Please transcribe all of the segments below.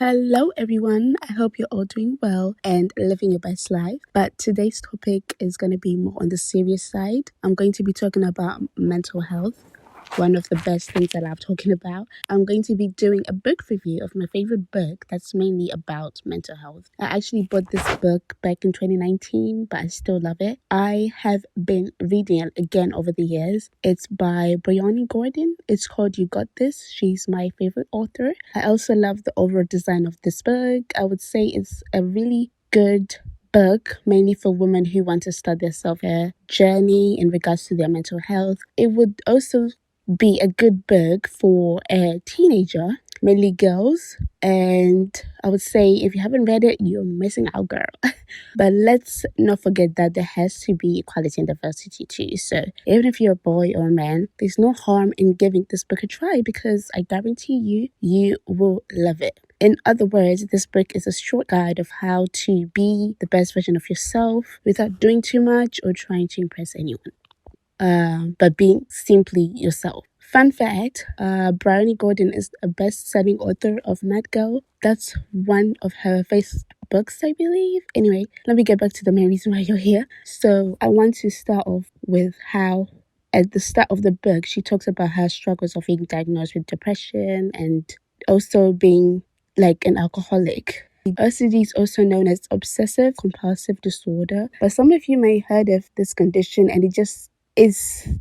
Hello, everyone. I hope you're all doing well and living your best life. But today's topic is going to be more on the serious side. I'm going to be talking about mental health, one of the best things that I'm talking about. I'm going to be doing a book review of my favorite book that's mainly about mental health. I actually bought this book back in 2019, but I still love it. I have been reading it again over the years. It's by Bryony Gordon. It's called You Got This. She's my favorite author. I also love the overall design of this book. I would say it's a really good book, mainly for women who want to start their self-care journey in regards to their mental health. It would also be a good book for a teenager, mainly girls. And I would say if you haven't read it, you're missing out, girl. But let's not forget that there has to be equality and diversity too. So even if you're a boy or a man, there's no harm in giving this book a try because I guarantee you will love it. In other words, this book is a short guide of how to be the best version of yourself without doing too much or trying to impress anyone. But being simply yourself. Fun fact, Bryony Gordon is a best-selling author of Mad Girl. That's one of her first books, I believe. Anyway, let me get back to the main reason why you're here. So I want to start off with how at the start of the book, she talks about her struggles of being diagnosed with depression and also being like an alcoholic. OCD is also known as obsessive compulsive disorder, but some of you may have heard of this condition and it's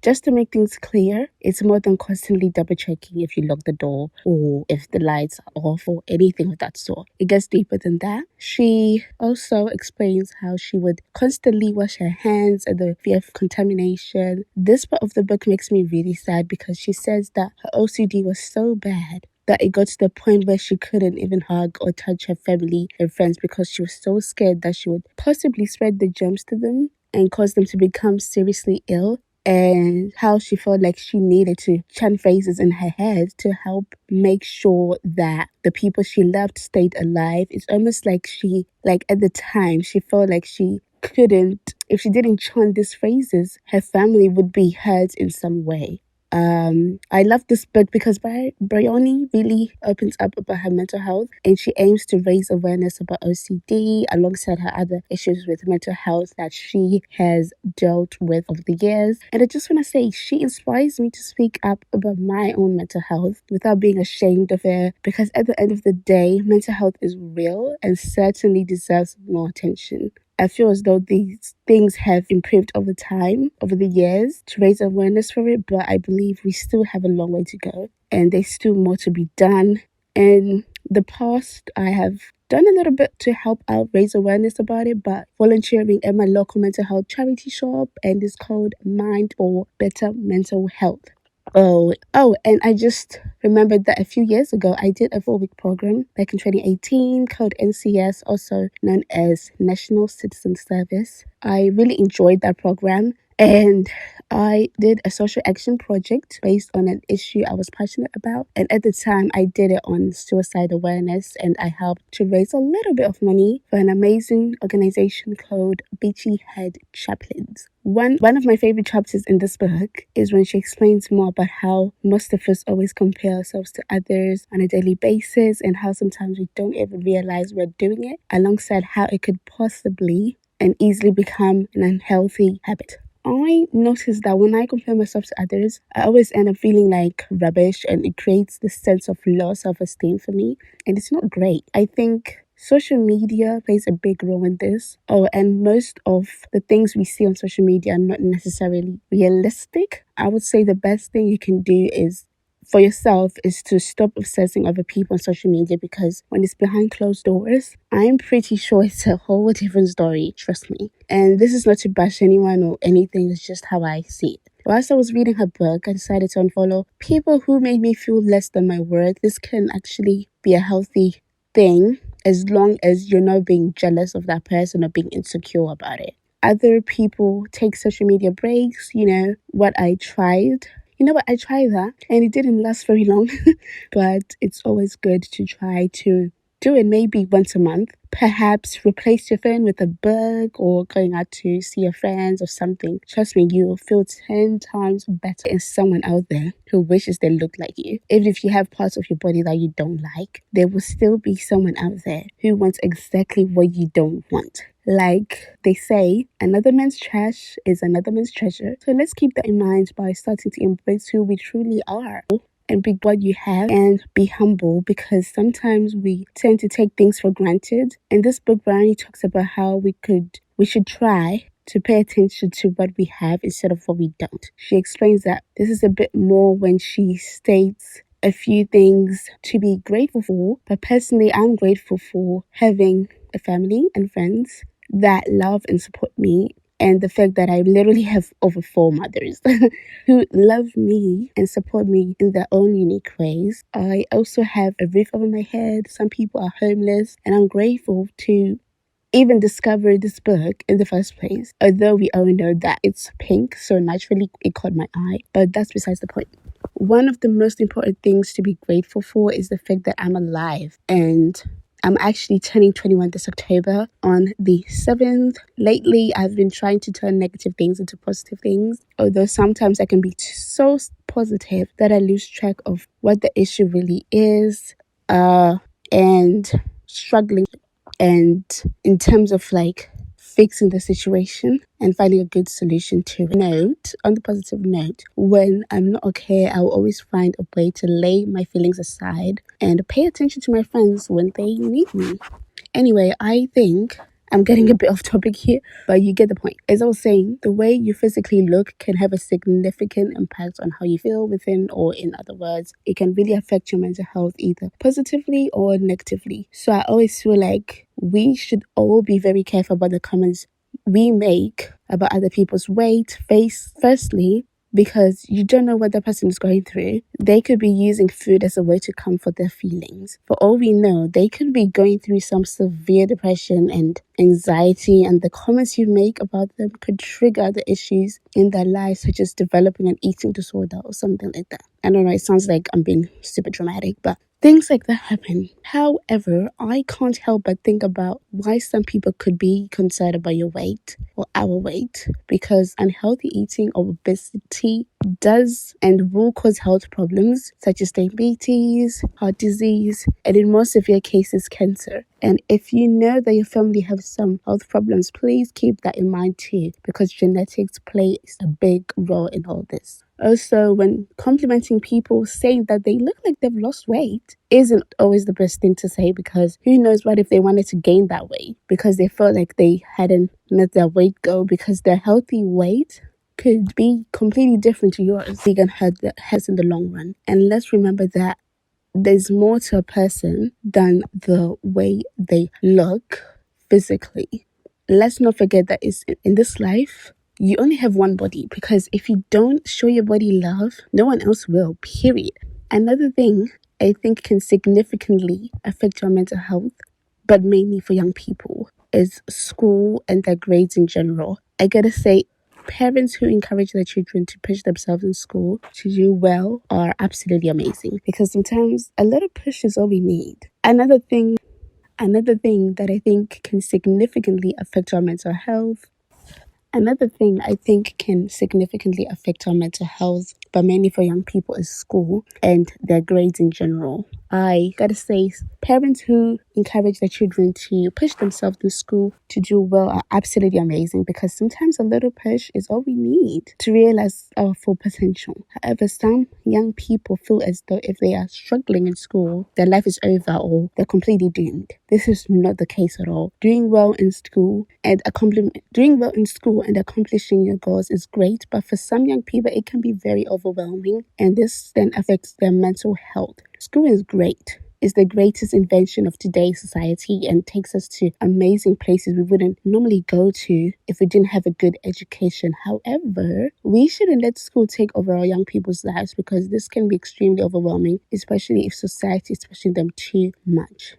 just to make things clear, it's more than constantly double checking if you lock the door or if the lights are off or anything of that sort. It gets deeper than that. She also explains how she would constantly wash her hands and the fear of contamination. This part of the book makes me really sad because she says that her OCD was so bad that it got to the point where she couldn't even hug or touch her family and friends because she was so scared that she would possibly spread the germs to them and cause them to become seriously ill, and how she felt like she needed to chant phrases in her head to help make sure that the people she loved stayed alive. It's almost like at the time, she felt like she couldn't, if she didn't chant these phrases, her family would be hurt in some way. I love this book because Bryony really opens up about her mental health and she aims to raise awareness about OCD alongside her other issues with mental health that she has dealt with over the years. And I just want to say she inspires me to speak up about my own mental health without being ashamed of it, because at the end of the day, mental health is real and certainly deserves more attention. I feel as though these things have improved over time, over the years, to raise awareness for it, but I believe we still have a long way to go and there's still more to be done. In the past, I have done a little bit to help out raise awareness about it, but volunteering at my local mental health charity shop, and it's called Mind or Better Mental Health. And I just remembered that a few years ago, I did a 4-week program back in 2018 called NCS, also known as National Citizen Service. I really enjoyed that program, and I did a social action project based on an issue I was passionate about. And at the time, I did it on suicide awareness, and I helped to raise a little bit of money for an amazing organization called Beachy Head Chaplains. One of my favorite chapters in this book is when she explains more about how most of us always compare ourselves to others on a daily basis and how sometimes we don't even realize we're doing it, alongside how it could possibly and easily become an unhealthy habit. I noticed that when I compare myself to others, I always end up feeling like rubbish, and it creates this sense of low self-esteem for me, and it's not great. I think social media plays a big role in this. And most of the things we see on social media are not necessarily realistic. I would say the best thing you can do for yourself is to stop obsessing over people on social media, because when it's behind closed doors, I'm pretty sure it's a whole different story, trust me. And this is not to bash anyone or anything, it's just how I see it. Whilst I was reading her book, I decided to unfollow people who made me feel less than my worth. This can actually be a healthy thing as long as you're not being jealous of that person or being insecure about it. Other people take social media breaks. I tried that and it didn't last very long, but it's always good to try to do it maybe once a month. perhaps replace your phone with a book or going out to see your friends or something, trust me, you will feel 10 times better in someone out there who wishes they looked like you. Even if you have parts of your body that you don't like, there will still be someone out there who wants exactly what you don't want. Like they say, another man's trash is another man's treasure. So let's keep that in mind by starting to embrace who we truly are and be what you have and be humble, because sometimes we tend to take things for granted. In this book, Bryony talks about how we should try to pay attention to what we have instead of what we don't. She explains that this is a bit more when she states a few things to be grateful for, but personally, I'm grateful for having a family and friends that love and support me, and the fact that I literally have over 4 mothers who love me and support me in their own unique ways. I also have a roof over my head. Some people are homeless, and I'm grateful to even discover this book in the first place. Although we all know that it's pink, so naturally it caught my eye, but that's besides the point. One of the most important things to be grateful for is the fact that I'm alive, and I'm actually turning 21 this October on the 7th. Lately, I've been trying to turn negative things into positive things, although sometimes I can be so positive that I lose track of what the issue really is, and struggling. And in terms of like fixing the situation and finding a good solution to it. On the positive note, when I'm not okay, I'll always find a way to lay my feelings aside and pay attention to my friends when they need me. Anyway, I think I'm getting a bit off topic here, but you get the point. As I was saying, the way you physically look can have a significant impact on how you feel within, or in other words, it can really affect your mental health either positively or negatively. So I always feel like we should all be very careful about the comments we make about other people's weight, face, firstly, because you don't know what the person is going through. They could be using food as a way to comfort their feelings. For all we know, they could be going through some severe depression and anxiety, and the comments you make about them could trigger the issues in their lives, such as developing an eating disorder or something like that. I don't know, it sounds like I'm being super dramatic, but things like that happen. However, I can't help but think about why some people could be concerned about your weight or our weight, because unhealthy eating or obesity does and will cause health problems such as diabetes, heart disease, and in more severe cases, cancer. And if you know that your family have some health problems, please keep that in mind too, because genetics plays a big role in all this. Also, when complimenting people, saying that they look like they've lost weight isn't always the best thing to say, because who knows what if they wanted to gain that weight because they felt like they hadn't met their weight goal, because their healthy weight could be completely different to yours. They can hurt in the long run. And let's remember that there's more to a person than the way they look physically. Let's not forget that it's in this life, you only have one body, because if you don't show your body love, no one else will, period. Another thing I think can significantly affect your mental health, but mainly for young people, is school and their grades in general. I gotta say, parents who encourage their children to push themselves in school to do well are absolutely amazing, because sometimes a little push is all we need. Another thing that I think can significantly affect our mental health Another thing I think can significantly affect our mental health, but mainly for young people, is school and their grades in general. I gotta say, parents who encourage their children to push themselves in school to do well are absolutely amazing, because sometimes a little push is all we need to realize our full potential. However, some young people feel as though if they are struggling in school, their life is over or they're completely doomed. This is not the case at all. Doing well in school and accomplishing your goals is great, but for some young people, it can be very overwhelming, and this then affects their mental health. School is great. It's the greatest invention of today's society and takes us to amazing places we wouldn't normally go to if we didn't have a good education. However, we shouldn't let school take over our young people's lives, because this can be extremely overwhelming, especially if society is pushing them too much.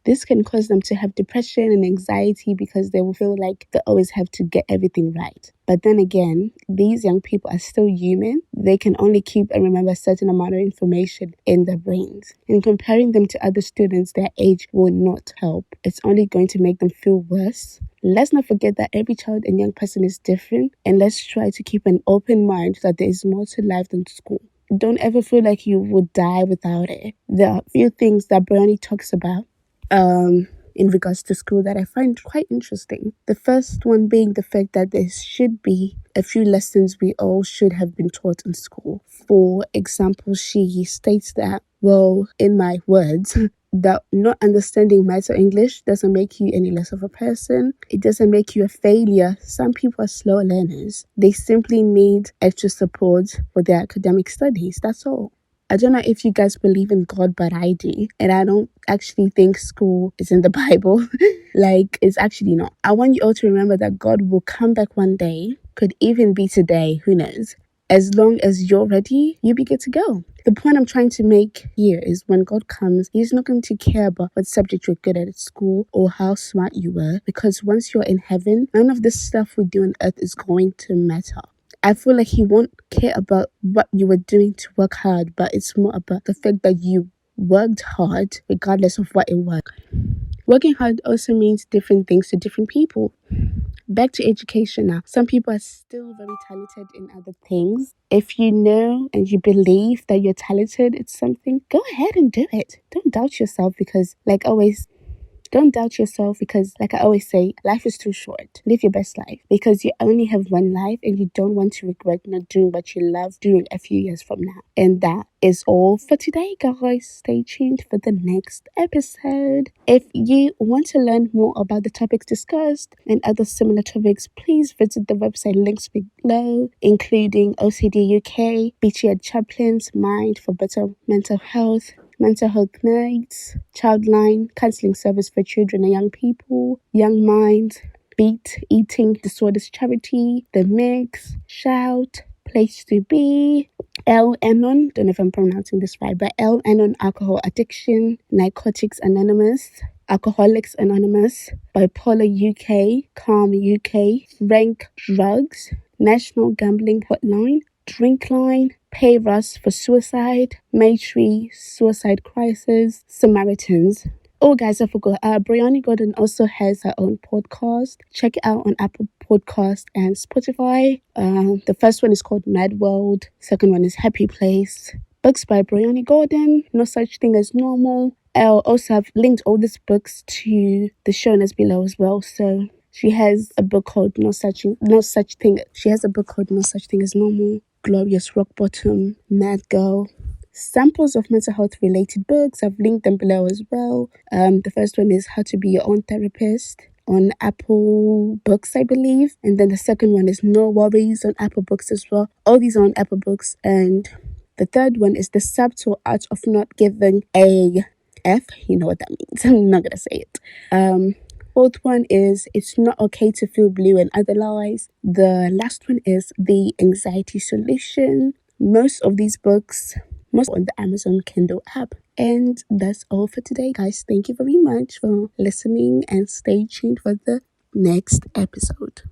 This can cause them to have depression and anxiety because they will feel like they always have to get everything right. But then again, these young people are still human. They can only keep and remember a certain amount of information in their brains. And comparing them to other students their age will not help. It's only going to make them feel worse. Let's not forget that every child and young person is different, and let's try to keep an open mind that there is more to life than school. Don't ever feel like you would die without it. There are a few things that Bryony talks about in regards to school that I find quite interesting. The first one being the fact that there should be a few lessons we all should have been taught in school. For example, she states that, well, in my words, that not understanding maths or English doesn't make you any less of a person. It doesn't make you a failure. Some people are slow learners. They simply need extra support for their academic studies. That's all. I don't know if you guys believe in God, but I do. And I don't actually think school is in the Bible. Like, it's actually not. I want you all to remember that God will come back one day. Could even be today. Who knows? As long as you're ready, you'll be good to go. The point I'm trying to make here is when God comes, He's not going to care about what subject you're good at school or how smart you were. Because once you're in heaven, none of this stuff we do on earth is going to matter. I feel like He won't care about what you were doing to work hard, but it's more about the fact that you worked hard regardless of what it was. Working hard also means different things to different people. Back to education now. Some people are still very talented in other things. If you know and you believe that you're talented at something, go ahead and do it. Don't doubt yourself because, like I always say, life is too short. Live your best life because you only have one life and you don't want to regret not doing what you love doing a few years from now. And that is all for today, guys. Stay tuned for the next episode. If you want to learn more about the topics discussed and other similar topics, please visit the website links below, including OCD UK, BT Chaplin's Mind for Better Mental Health Nights, Childline, Counseling Service for Children and Young People, Young Minds, Beat, Eating Disorders Charity, The Mix, Shout, Place to Be, L Anon, don't know if I'm pronouncing this right, but L Anon Alcohol Addiction, Narcotics Anonymous, Alcoholics Anonymous, Bipolar UK, Calm UK, Rank Drugs, National Gambling Hotline, Drinkline, Pay Russ for Suicide, Maytree, Suicide Crisis, Samaritans. Oh, guys, I forgot. Bryony Gordon also has her own podcast. Check it out on Apple Podcast and Spotify. The first one is called Mad World. Second one is Happy Place. Books by Bryony Gordon. No Such Thing as Normal. I'll also have linked all these books to the show notes below as well. So she has a book called No Such Thing. She has a book called No Such Thing as Normal. Glorious Rock Bottom, Mad Girl. Samples of mental health related books, I've linked them below as well. The first one is How to Be Your Own Therapist on Apple Books, I believe. And then the second one is No Worries on Apple Books as well. All these are on Apple Books. And the third one is The Subtle Art of Not Giving a F. You know what that means. I'm not going to say it. Fourth one is It's Not Okay to Feel Blue and Other Lies. The last one is The Anxiety Solution. Most of these books on the Amazon Kindle app. And that's all for today, guys. Thank you very much for listening and stay tuned for the next episode.